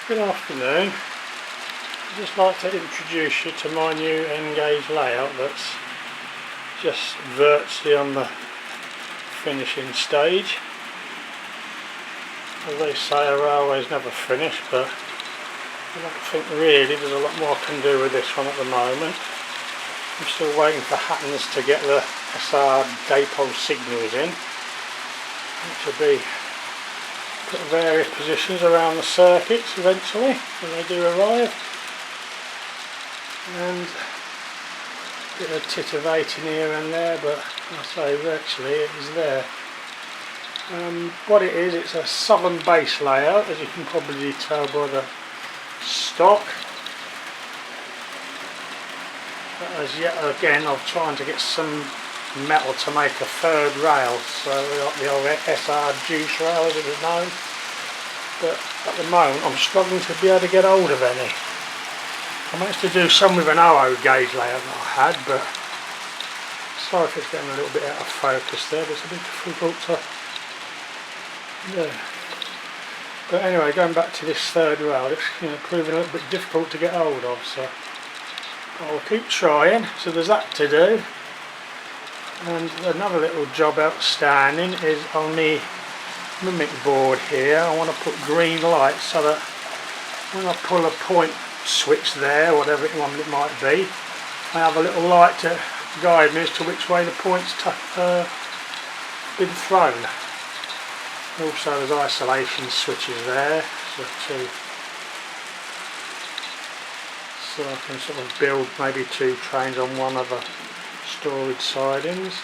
Good afternoon. I'd just like to introduce you to my new N-gauge layout that's just virtually on the finishing stage. As they say, a railway's never finished, but I don't think really there's a lot more I can do with this one at the moment. I'm still waiting for Hattons to get the SR dipole signals in, which will be put in various positions around the circuits eventually when they do arrive, and a bit of titivating here and there, but I say virtually it is there. What it is, it's a southern base layout, as you can probably tell by the stock. But as yet again, I'm trying to get some metal to make a third rail, so like the old SR juice rail as it was known, but at the moment I'm struggling to be able to get hold of any. I managed to do some with an 00 gauge layout that I had, but sorry if it's getting a little bit out of focus there, but it's a bit difficult to do. But anyway, going back to this third rail, it's proving a little bit difficult to get hold of, so I'll keep trying. So there's that to do. And another little job outstanding is on the mimic board here. I want to put green lights so that when I pull a point switch there, whatever one it might be, I have a little light to guide me as to which way the point's been thrown. Also there's isolation switches there, so I can sort of build maybe 2 trains on one of the storage sidings.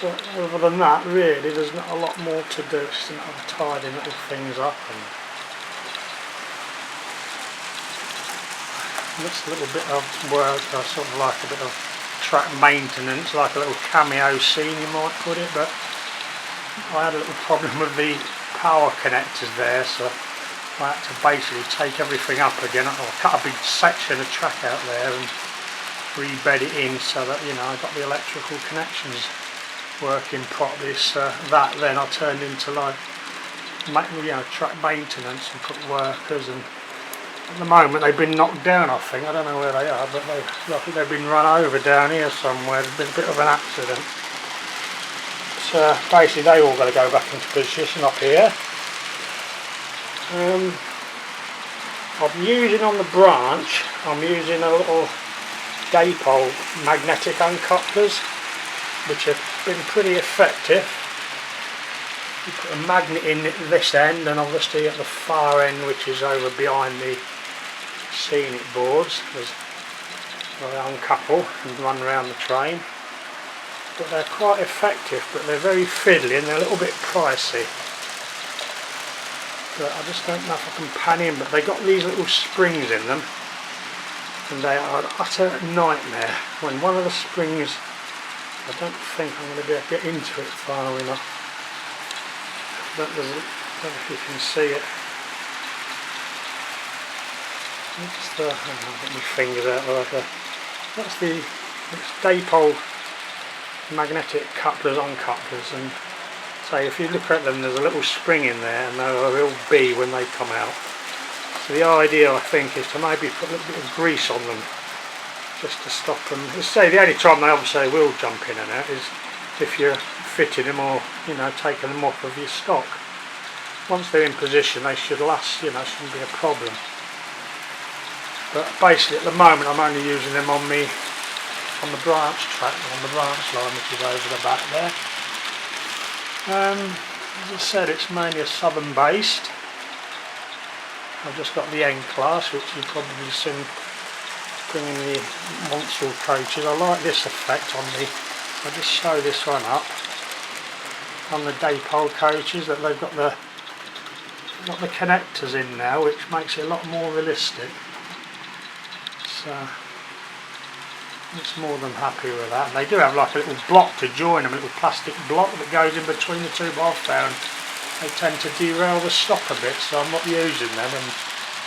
But other than that, really there's not a lot more to do. It's just a matter of tidying little things up, and that's a little bit of work. I sort of like a bit of track maintenance, like a little cameo scene you might put it, but I had a little problem with the power connectors there, so I had to basically take everything up again. I cut a big section of track out there and rebed it in so that I got the electrical connections working properly. So that then I turned into like track maintenance and put workers, and at the moment they've been knocked down. I think, I don't know where they are, but I think they've been run over down here somewhere. There's been a bit of an accident. So basically they all got to go back into position up here. I'm using on the branch, I'm using a little dipole magnetic uncouplers, which have been pretty effective. You put a magnet in at this end, and obviously at the far end, which is over behind the scenic boards, they uncouple and run around the train. But they're quite effective, but they're very fiddly and they're a little bit pricey. But I just don't know if I can pan in, but they got these little springs in them, and they are an utter nightmare. When one of the springs, I don't think I'm going to be able to get into it far enough. I don't know if you can see it. I'll get my fingers out like that. That's the dipole magnetic couplers, uncouplers, and say if you look at them, there's a little spring in there, and there will be when they come out. So the idea, I think, is to maybe put a little bit of grease on them just to stop them. Say the only time they obviously will jump in and out is if you're fitting them or taking them off of your stock. Once they're in position, they should last. Shouldn't be a problem. But basically, at the moment, I'm only using them on the branch track, on the branch line, which is over the back there. As I said, it's mainly a southern based. I've just got the N class, which you've probably seen bringing the Montreal coaches. I like this effect on I'll just show this one up on the dipole coaches, that they've got the connectors in now, which makes it a lot more realistic. So it's more than happy with that. And they do have like a little block to join them, a little plastic block that goes in between the two, but I've found they tend to derail the stock a bit, so I'm not using them, and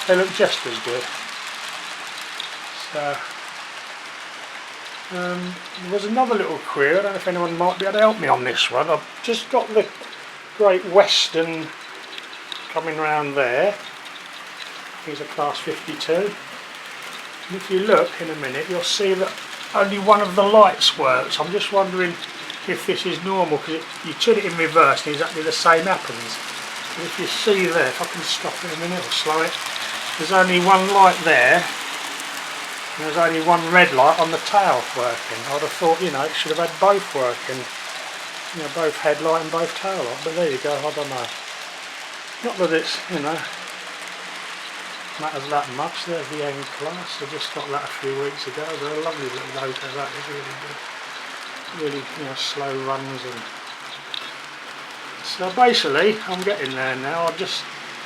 they look just as good. So there was another little query. I don't know if anyone might be able to help me on this one. I've just got the Great Western coming round there, These are class 52. And if you look in a minute, you'll see that only one of the lights works. I'm just wondering if this is normal, because you turn it in reverse and exactly the same happens. And if you see there, if I can stop it a minute or slow it, there's only one light there, and there's only one red light on the tail working. I'd have thought, you know, it should have had both working, you know, both headlight and both tail light, but there you go, I don't know. Not that it's, you know, matters that much. There's the end class. I just got that a few weeks ago. They're a lovely little loco, that is really good. Really, you know, slow runs. And so basically I'm getting there now. I just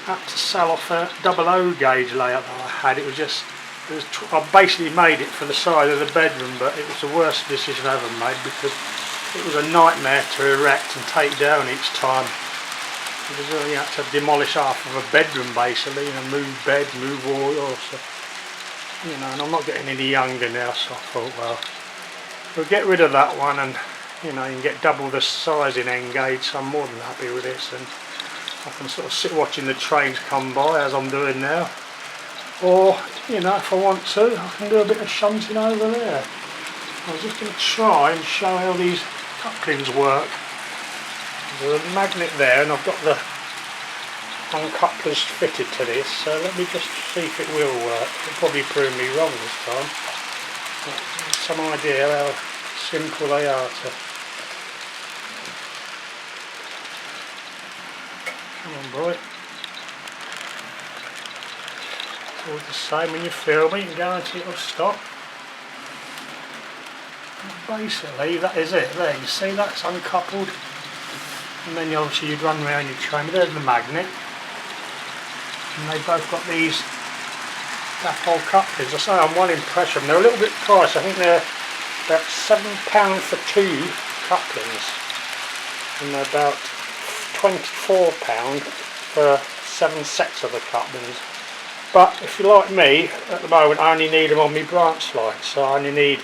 had to sell off a 00 gauge layout that I had. I basically made it for the side of the bedroom, but it was the worst decision I ever made, because it was a nightmare to erect and take down each time. You had to demolish half of a bedroom basically, you know, move bed, move all, so, you know, and I'm not getting any younger now, so I thought, well, we'll get rid of that one, and, you know, you can get double the size in N gauge, so I'm more than happy with this, and I can sort of sit watching the trains come by as I'm doing now, or, you know, if I want to, I can do a bit of shunting over there. I was just going to try and show how these couplings work. There's a magnet there, and I've got the uncouplers fitted to this, so let me just see if it will work. It'll probably prove me wrong this time. But some idea how simple they are to. Come on, boy. It's always the same when you film it, you can guarantee it'll stop. And basically, that is it. There, you see that's uncoupled. And then obviously you'd run around your train. There's the magnet, and they've both got these dapole couplings. I say I'm well impressed with them. They're a little bit pricey. I think they're about £7 for 2 couplings, and they're about £24 for 7 sets of the couplings. But if you're like me, at the moment I only need them on my branch line, so I only need,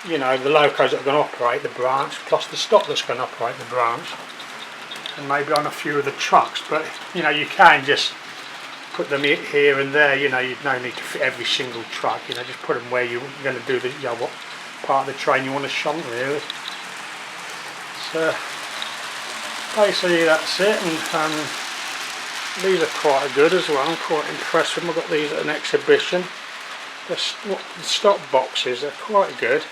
you know, the locos that are going to operate the branch, plus the stock that's going to operate the branch, and maybe on a few of the trucks. But, you know, you can just put them here and there, you know, you'd no need to fit every single truck, you know, just put them where you're going to do the, you know, what part of the train you want to shunt really. So basically that's it, and these are quite good as well. I'm quite impressed with them. I've got these at an exhibition. The stock boxes, they're quite good.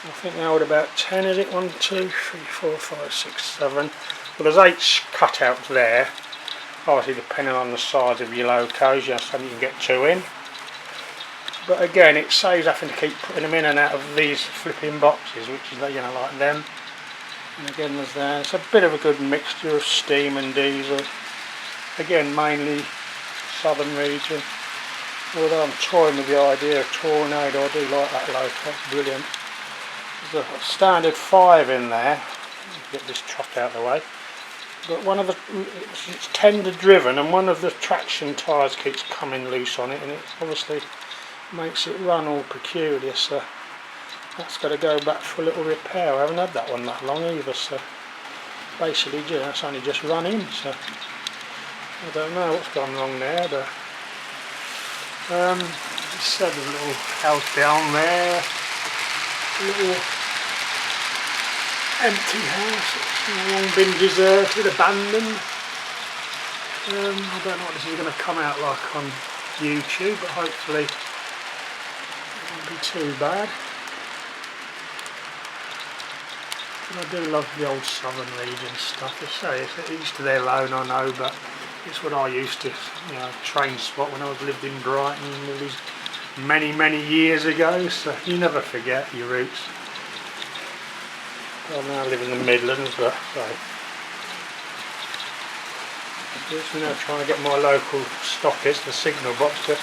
I think they hold about 10, is it? 1, 2, 3, 4, 5, 6, 7. Well, there's 8 cutouts there. Obviously depending on the size of your locos, you know, some you can get 2 in. But again, it saves having to keep putting them in and out of these flipping boxes, which is, you know, like them. And again, there's there. It's a bit of a good mixture of steam and diesel. Again, mainly southern region. Although I'm toying with the idea of Tornado, I do like that loco, it's brilliant. There's a standard 5 in there. Get this truck out of the way. But one of the, it's tender driven, and one of the traction tyres keeps coming loose on it, and it obviously makes it run all peculiar. So that's got to go back for a little repair. I haven't had that one that long either. So basically, yeah, that's only just run in. So I don't know what's gone wrong there, but there's a little house down there. A little empty house, it's long been deserted, abandoned. I don't know what this is going to come out like on YouTube, but hopefully it won't be too bad. But I do love the old southern region stuff. It's each to their own, I know, but it's what I used to, you know, train spot when I lived in Brighton all these many years ago, so you never forget your roots. I now live in the Midlands, but I'm just now trying to get my local stockist, the signal box, to,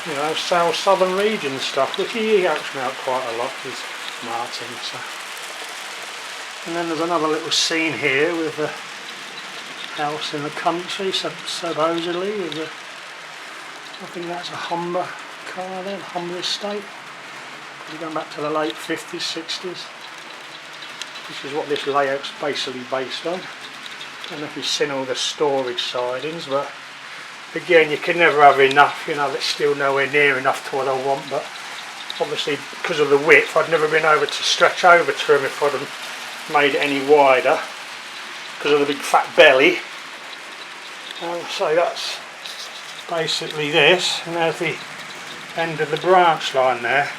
you know, sell southern region stuff, which he helps me out quite a lot with Martin. So. And then there's another little scene here with a house in the country, supposedly, with a, I think that's a Humber car there, Humber estate. We're going back to the late 50s, 60s. This is what this layout's basically based on. I don't know if you've seen all the storage sidings, but again, you can never have enough, you know, it's still nowhere near enough to what I want, but obviously because of the width I'd never been able to stretch over to them if I'd have made it any wider because of the big fat belly. So that's basically this, and there's the end of the branch line there.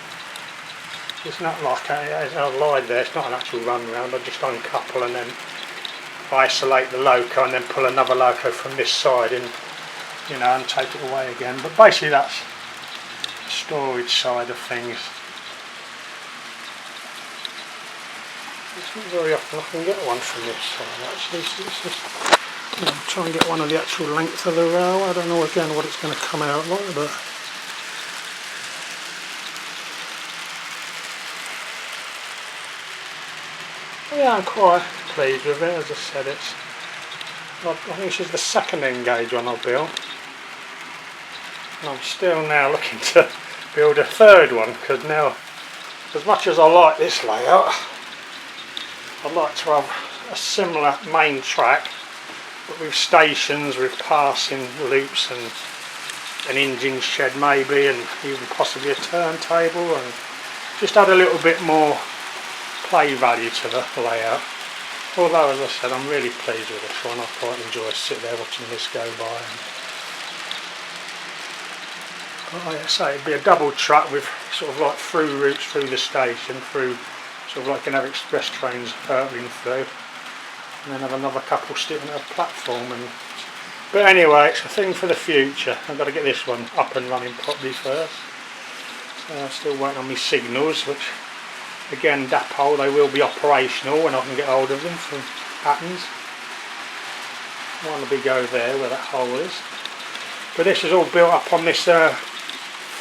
It's not like there's no line there, it's not an actual run round, I just uncouple and then isolate the loco and then pull another loco from this side and, you know, and take it away again. But basically that's the storage side of things. It's not very often I can get one from this side actually, so it's just, you know, try and get one of the actual length of the rail. I don't know again what it's going to come out like, but yeah, I'm quite pleased with it. As I said, I think this is the second N-gauge one I've built, and I'm still now looking to build a third one, because now, as much as I like this layout, I'd like to have a similar main track but with stations, with passing loops and an engine shed maybe, and even possibly a turntable, and just add a little bit more play value to the layout. Although, as I said, I'm really pleased with this one. I quite enjoy sitting there watching this go by. But like I say, it'd be a double track with sort of like through routes through the station, through sort of like you can have express trains hurtling through, and then have another couple sitting at a platform. But anyway, it's a thing for the future. I've got to get this one up and running properly first. So I'm still waiting on my signals, which again, dapole, they will be operational when I can get hold of them from Patterns. One will be go there where that hole is. But this is all built up on this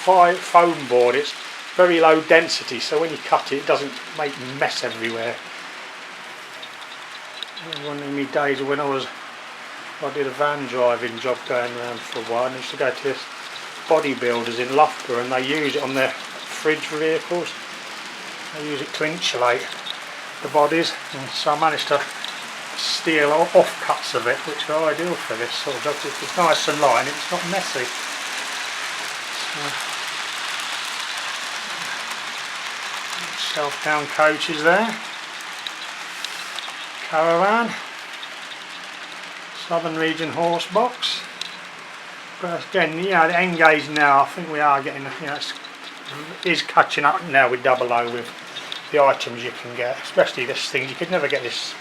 foam board. It's very low density, so when you cut it, it doesn't make mess everywhere. One of my days when I did a van driving job going around for a while, and I used to go to this bodybuilders in Loughborough, and they use it on their fridge vehicles. They use it to insulate the bodies, and so I managed to steal offcuts of it, which are ideal for this sort of job. It's nice and light and it's not messy. So, self-down coaches there. Caravan. Southern Region horse box. But again, you know, the N-gauge now, I think we are getting, you know, is catching up now with double O with the items you can get, especially this thing. You could never get this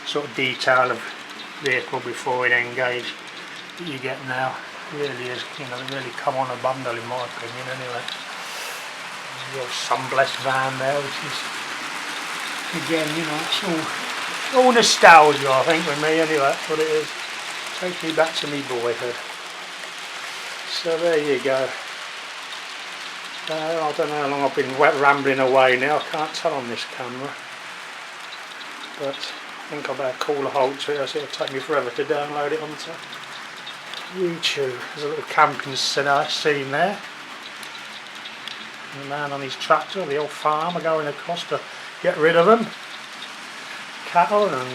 sort of detail of vehicle before in N-gauge that you get now. It really is, you know, they really come on a bundle in my opinion anyway. The old sun-blessed van there, which is, again, you know, it's all nostalgia I think with me anyway, that's what it is. Takes me back to me boyhood. So there you go. I don't know how long I've been rambling away now, I can't tell on this camera, but I think I better call a halt to it, else it'll take me forever to download it onto YouTube. There's a little camping scene there, and the man on his tractor, the old farmer going across to get rid of them, cattle. And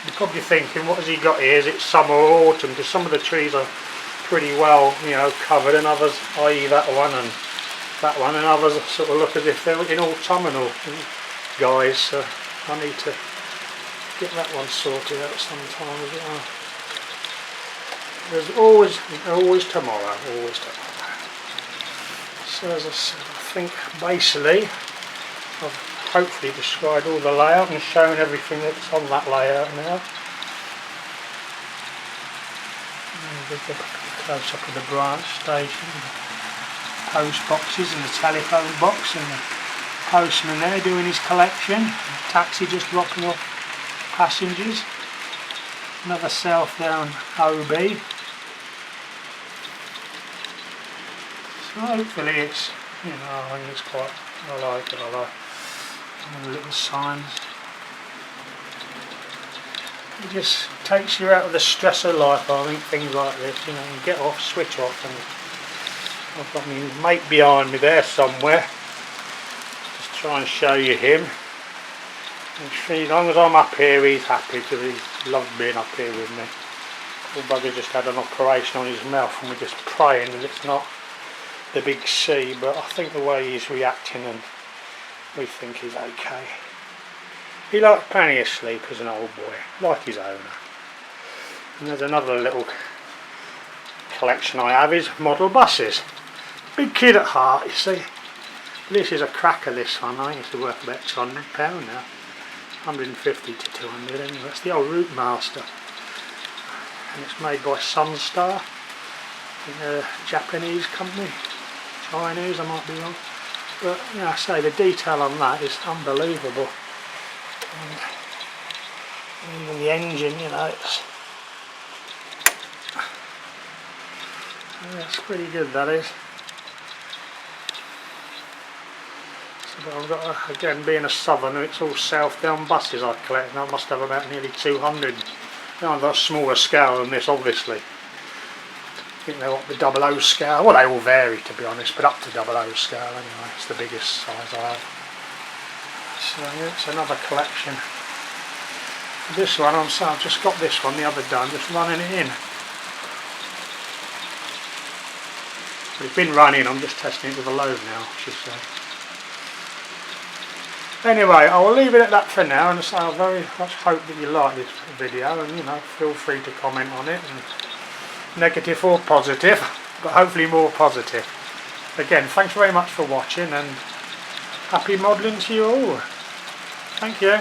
you're probably thinking, what has he got here, is it summer or autumn, because some of the trees are pretty well, you know, covered, and others, i.e. that one and others sort of look as if they're in autumnal guys, so I need to get that one sorted out sometime as well. There's always tomorrow, always tomorrow. So as I said, I think basically I've hopefully described all the layout and shown everything that's on that layout now. Close up of the branch station, the post boxes and the telephone box, and the postman there doing his collection, the taxi just dropping off passengers, another southbound OB. So hopefully it's, you know, I think it's quite, I like it, and the little signs. It just takes you out of the stress of life, I think, things like this, you know, you get off, switch off, and I've got my mate behind me there somewhere, just try and show you him, and as long as I'm up here he's happy, because he loves being up here with me. Poor bugger just had an operation on his mouth and we're just praying that it's not the big C, but I think the way he's reacting and we think he's okay. He likes plenty of sleep as an old boy, like his owner. And there's another little collection I have is model buses. Big kid at heart, you see. This is a cracker, this one. I think it's worth about £200 now. 150 to 200 anyway. That's the old Route Master. And it's made by Sunstar. I think they're a Japanese company. Chinese, I might be wrong. But yeah, I say the detail on that is unbelievable. And even the engine, you know, it's pretty good, that is. But I've got, again, being a southerner, it's all south-down buses I collect, and I must have about nearly 200. Now I've got a smaller scale than this, obviously. I think they're what, the 00 scale. Well, they all vary, to be honest, but up to 00 scale anyway. It's the biggest size I have. So yeah, it's another collection. This one, I've just got this one the other day, I'm just running it in. But it's been running, I'm just testing it with a load now, I should say. Anyway, I will leave it at that for now, and so I very much hope that you like this video, and you know, feel free to comment on it, and negative or positive, but hopefully more positive. Again, thanks very much for watching, and happy modelling to you all. Thank you.